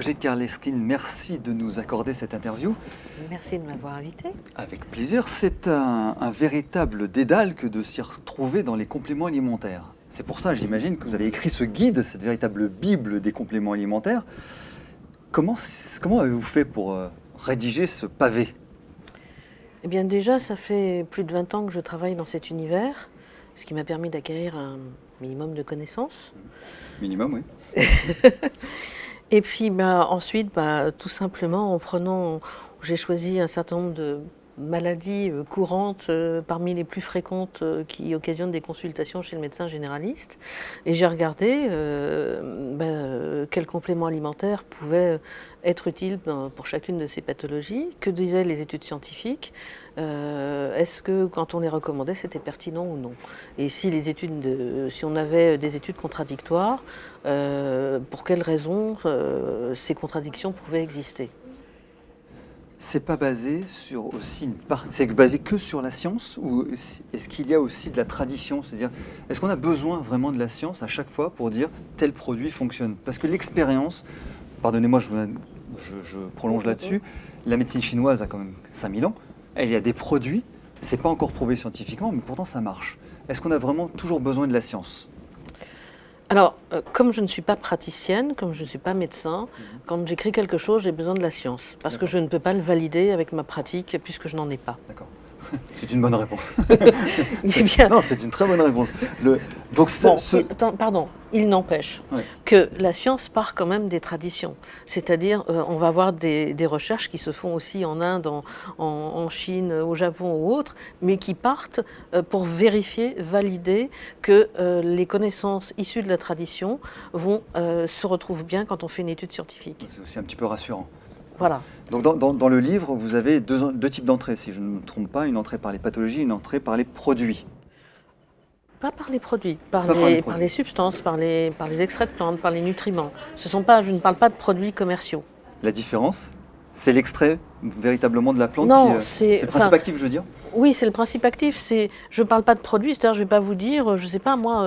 Brigitte Karlerskin, merci de nous accorder cette interview. Merci de m'avoir invité. Avec plaisir. C'est un véritable dédale que de s'y retrouver dans les compléments alimentaires. C'est pour ça, j'imagine, que vous avez écrit ce guide, cette véritable bible des compléments alimentaires. Comment avez-vous fait pour rédiger ce pavé? Eh bien déjà, ça fait plus de 20 ans que je travaille dans cet univers, ce qui m'a permis d'acquérir un minimum de connaissances. Minimum, oui. Et puis ensuite, tout simplement, j'ai choisi un certain nombre de maladies courantes parmi les plus fréquentes qui occasionnent des consultations chez le médecin généraliste. Et j'ai regardé quels compléments alimentaires pouvaient être utiles pour chacune de ces pathologies. Que disaient les études scientifiques? Est-ce que quand on les recommandait, c'était pertinent ou non? Et si on avait des études contradictoires, pour quelles raisons ces contradictions pouvaient exister? C'est pas basé sur c'est basé que sur la science, ou est-ce qu'il y a aussi de la tradition? C'est-à-dire, est-ce qu'on a besoin vraiment de la science à chaque fois pour dire tel produit fonctionne? Parce que l'expérience, pardonnez-moi, je prolonge là-dessus, la médecine chinoise a quand même 5000 ans, il y a des produits, c'est pas encore prouvé scientifiquement, mais pourtant ça marche. Est-ce qu'on a vraiment toujours besoin de la science? Alors, comme je ne suis pas praticienne, comme je ne suis pas médecin, quand j'écris quelque chose, j'ai besoin de la science, parce que je ne peux pas le valider avec ma pratique, puisque je n'en ai pas. D'accord. C'est une bonne réponse. Eh bien, non, c'est une très bonne réponse. Pardon, il n'empêche que la science part quand même des traditions. C'est-à-dire, on va avoir des recherches qui se font aussi en Inde, en Chine, au Japon ou autres, mais qui partent pour vérifier, valider que les connaissances issues de la tradition se retrouvent bien quand on fait une étude scientifique. C'est aussi un petit peu rassurant. Voilà. Donc dans le livre, vous avez deux types d'entrées, si je ne me trompe pas, une entrée par les pathologies, une entrée par les produits. Pas par les produits, par les substances, par les extraits de plantes, par les nutriments. Je ne parle pas de produits commerciaux. La différence, c'est l'extrait véritablement de la plante? Non, c'est le principe actif, je veux dire? Oui, c'est le principe actif. Je ne parle pas de produits, c'est-à-dire je ne vais pas vous dire, je ne sais pas moi,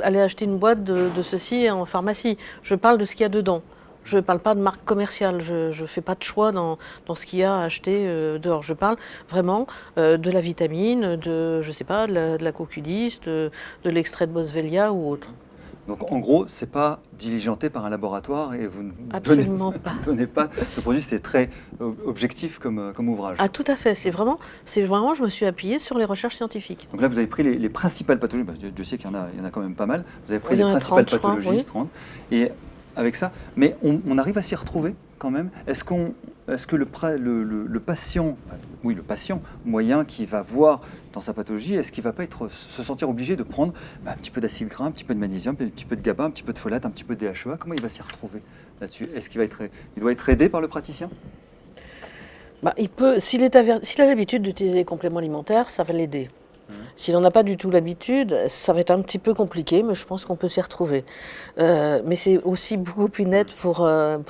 allez acheter une boîte de ceci en pharmacie. Je parle de ce qu'il y a dedans. Je ne parle pas de marque commerciale, je ne fais pas de choix dans ce qu'il y a à acheter dehors. Je parle vraiment de la vitamine, de la CoQ10, de l'extrait de Boswellia ou autre. Donc en gros, ce n'est pas diligenté par un laboratoire et vous ne donnez pas de produit, c'est très objectif comme ouvrage. Ah tout à fait, c'est vraiment, je me suis appuyée sur les recherches scientifiques. Donc là, vous avez pris les principales pathologies, Dieu sait qu'il y en a quand même pas mal, vous avez pris les principales pathologies, 30, et avec ça, mais on arrive à s'y retrouver quand même. Est-ce que le patient, le patient moyen qui va voir dans sa pathologie, est-ce qu'il ne va pas se sentir obligé de prendre un petit peu d'acide gras, un petit peu de magnésium, un petit peu de GABA, un petit peu de folate, un petit peu de DHEA? Comment il va s'y retrouver là-dessus? Est-ce qu'il doit être aidé par le praticien? S'il a l'habitude d'utiliser les compléments alimentaires, ça va l'aider. S'il n'en a pas du tout l'habitude, ça va être un petit peu compliqué, mais je pense qu'on peut s'y retrouver. Mais c'est aussi beaucoup plus net pour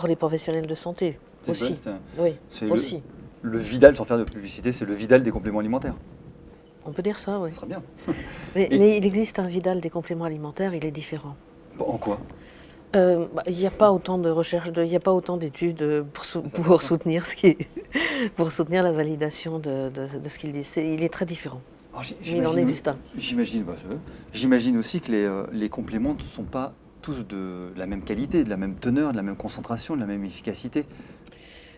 les professionnels de santé. Aussi. C'est aussi. Le Vidal, sans faire de publicité, c'est le Vidal des compléments alimentaires. On peut dire ça, oui. Ce serait bien. Mais il existe un Vidal des compléments alimentaires, il est différent. En quoi? Il n'y a pas autant de recherches, il n'y a pas autant d'études pour soutenir pour soutenir la validation de ce qu'ils disent. Il est très différent. Mais il en existe un. J'imagine aussi que les compléments ne sont pas tous de la même qualité, de la même teneur, de la même concentration, de la même efficacité.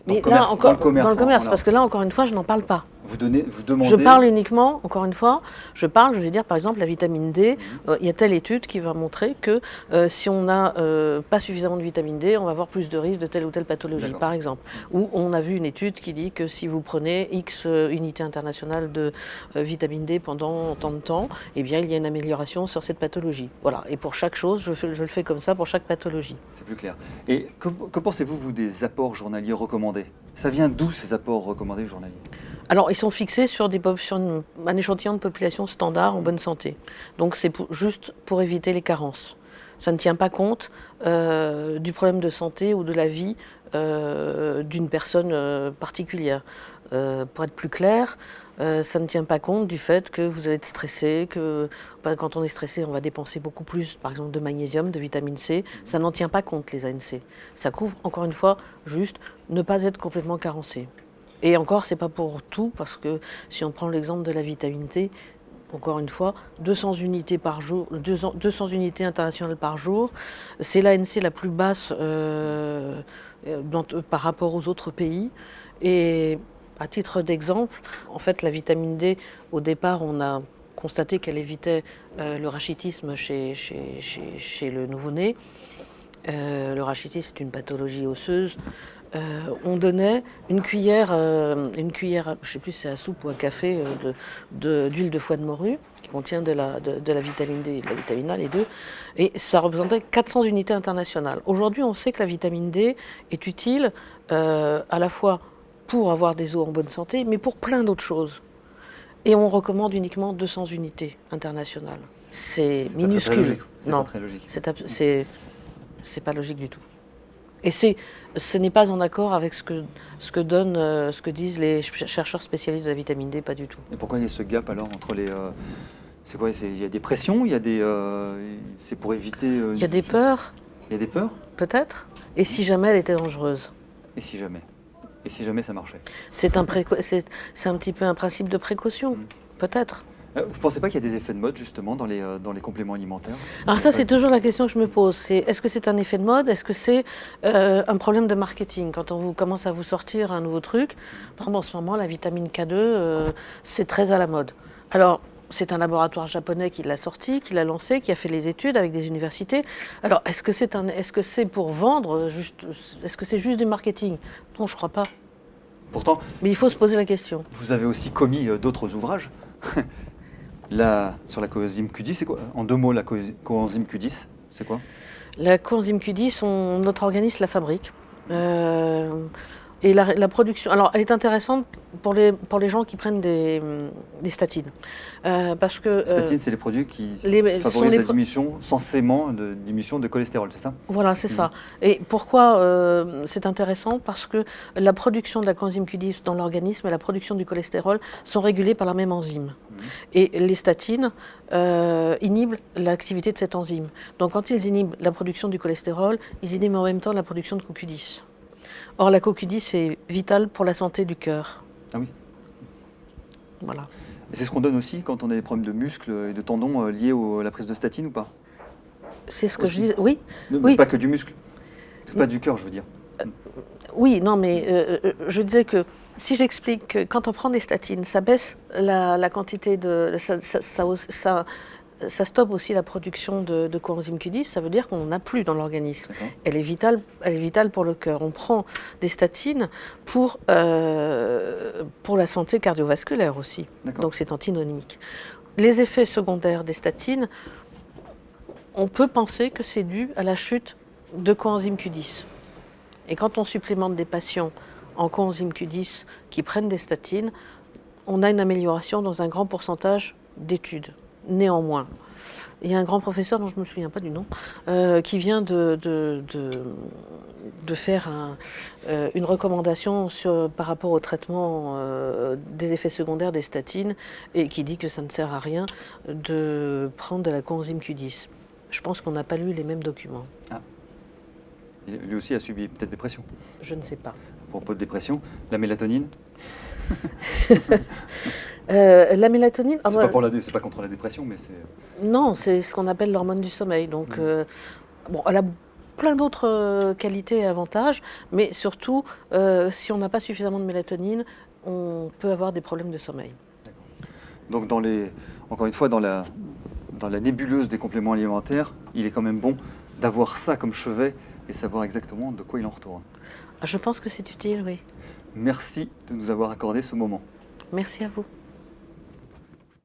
Dans le commerce, parce que là, encore une fois, je n'en parle pas. Vous demandez... Je parle uniquement, encore une fois, je vais dire par exemple la vitamine D, il y a telle étude qui va montrer que si on n'a pas suffisamment de vitamine D, on va avoir plus de risques de telle ou telle pathologie, par exemple. Ou on a vu une étude qui dit que si vous prenez X unités internationales de vitamine D pendant tant de temps, eh bien il y a une amélioration sur cette pathologie. Voilà, et pour chaque chose, je le fais comme ça pour chaque pathologie. C'est plus clair. Et que pensez-vous, vous, des apports journaliers recommandés? Ça vient d'où ces apports recommandés journaliers? Alors, ils sont fixés sur un échantillon de population standard en bonne santé. Donc, c'est juste pour éviter les carences. Ça ne tient pas compte du problème de santé ou de la vie d'une personne particulière. Pour être plus clair, ça ne tient pas compte du fait que vous allez être stressé, que quand on est stressé, on va dépenser beaucoup plus, par exemple, de magnésium, de vitamine C. Ça n'en tient pas compte, les ANC. Ça couvre, encore une fois, juste ne pas être complètement carencé. Et encore, c'est pas pour tout, parce que si on prend l'exemple de la vitamine D, encore une fois, 200 unités par jour, 200 unités internationales par jour, c'est l'ANC la plus basse par rapport aux autres pays. Et à titre d'exemple, en fait, la vitamine D, au départ, on a constaté qu'elle évitait le rachitisme chez le nouveau-né. Le rachitisme, c'est une pathologie osseuse. On donnait une cuillère, je ne sais plus si c'est à soupe ou à café, d'huile de foie de morue, qui contient de la vitamine D et de la vitamine A, les deux, et ça représentait 400 unités internationales. Aujourd'hui, on sait que la vitamine D est utile à la fois pour avoir des os en bonne santé, mais pour plein d'autres choses. Et on recommande uniquement 200 unités internationales. C'est minuscule. C'est pas très logique. C'est pas logique du tout. Et ce n'est pas en accord avec ce que disent les chercheurs spécialistes de la vitamine D, pas du tout. Et pourquoi il y a ce gap alors entre les... c'est quoi? Il y a des pressions, il y a des... c'est pour éviter... il y a des peurs. Il y a des peurs? Peut-être. Et si jamais elle était dangereuse? Et si jamais? Et si jamais ça marchait? C'est un petit peu un principe de précaution, peut-être. Vous ne pensez pas qu'il y a des effets de mode justement dans les compléments alimentaires? Alors ça, c'est toujours la question que je me pose. Est-ce que c'est un effet de mode? Est-ce que c'est un problème de marketing? Quand on commence à vous sortir un nouveau truc, par exemple en ce moment, la vitamine K2, c'est très à la mode. Alors, c'est un laboratoire japonais qui l'a sorti, qui l'a lancé, qui a fait les études avec des universités. Alors, est-ce que c'est pour vendre? Est-ce que c'est juste du marketing? Non, je ne crois pas. Pourtant, mais il faut se poser la question. Vous avez aussi commis d'autres ouvrages. Sur la coenzyme Q10, c'est quoi? En 2 mots, la coenzyme Q10, c'est quoi? La coenzyme Q10, notre organisme la fabrique. Et la production, alors elle est intéressante pour les gens qui prennent des statines. Parce que, statines, c'est les produits qui favorisent la diminution, censément, de diminution de cholestérol, c'est ça? Voilà, c'est ça. Et pourquoi c'est intéressant? Parce que la production de la coenzyme Q10 dans l'organisme et la production du cholestérol sont régulées par la même enzyme. Et les statines inhibent l'activité de cette enzyme. Donc quand ils inhibent la production du cholestérol, ils inhibent en même temps la production de CoQ10. Or, la CoQ10 est vitale pour la santé du cœur. Ah oui. Voilà. Et c'est ce qu'on donne aussi quand on a des problèmes de muscles et de tendons liés à la prise de statine ou pas? C'est ce que je disais, oui. Oui. Pas que du muscle, pas du cœur, je veux dire. Oui, non, mais je disais que si j'explique que quand on prend des statines, ça baisse la quantité de... Ça stoppe aussi la production de coenzyme Q10, ça veut dire qu'on n'en a plus dans l'organisme. Elle est vitale pour le cœur. On prend des statines pour la santé cardiovasculaire aussi. Donc c'est antinomique. Les effets secondaires des statines, on peut penser que c'est dû à la chute de coenzyme Q10. Et quand on supplémente des patients en coenzyme Q10 qui prennent des statines, on a une amélioration dans un grand pourcentage d'études. Néanmoins, il y a un grand professeur dont je ne me souviens pas du nom, qui vient de faire une recommandation par rapport au traitement des effets secondaires des statines et qui dit que ça ne sert à rien de prendre de la coenzyme Q10. Je pense qu'on n'a pas lu les mêmes documents. Ah. Lui aussi a subi peut-être des pressions. Je ne sais pas. À propos de dépression, la mélatonine? La mélatonine, c'est pas contre la dépression, mais c'est... Non, c'est ce qu'on appelle l'hormone du sommeil. Donc, elle a plein d'autres qualités et avantages, mais surtout, si on n'a pas suffisamment de mélatonine, on peut avoir des problèmes de sommeil. Donc, encore une fois, dans la nébuleuse des compléments alimentaires, il est quand même bon d'avoir ça comme chevet et savoir exactement de quoi il en retourne. Je pense que c'est utile, oui. Merci de nous avoir accordé ce moment. Merci à vous.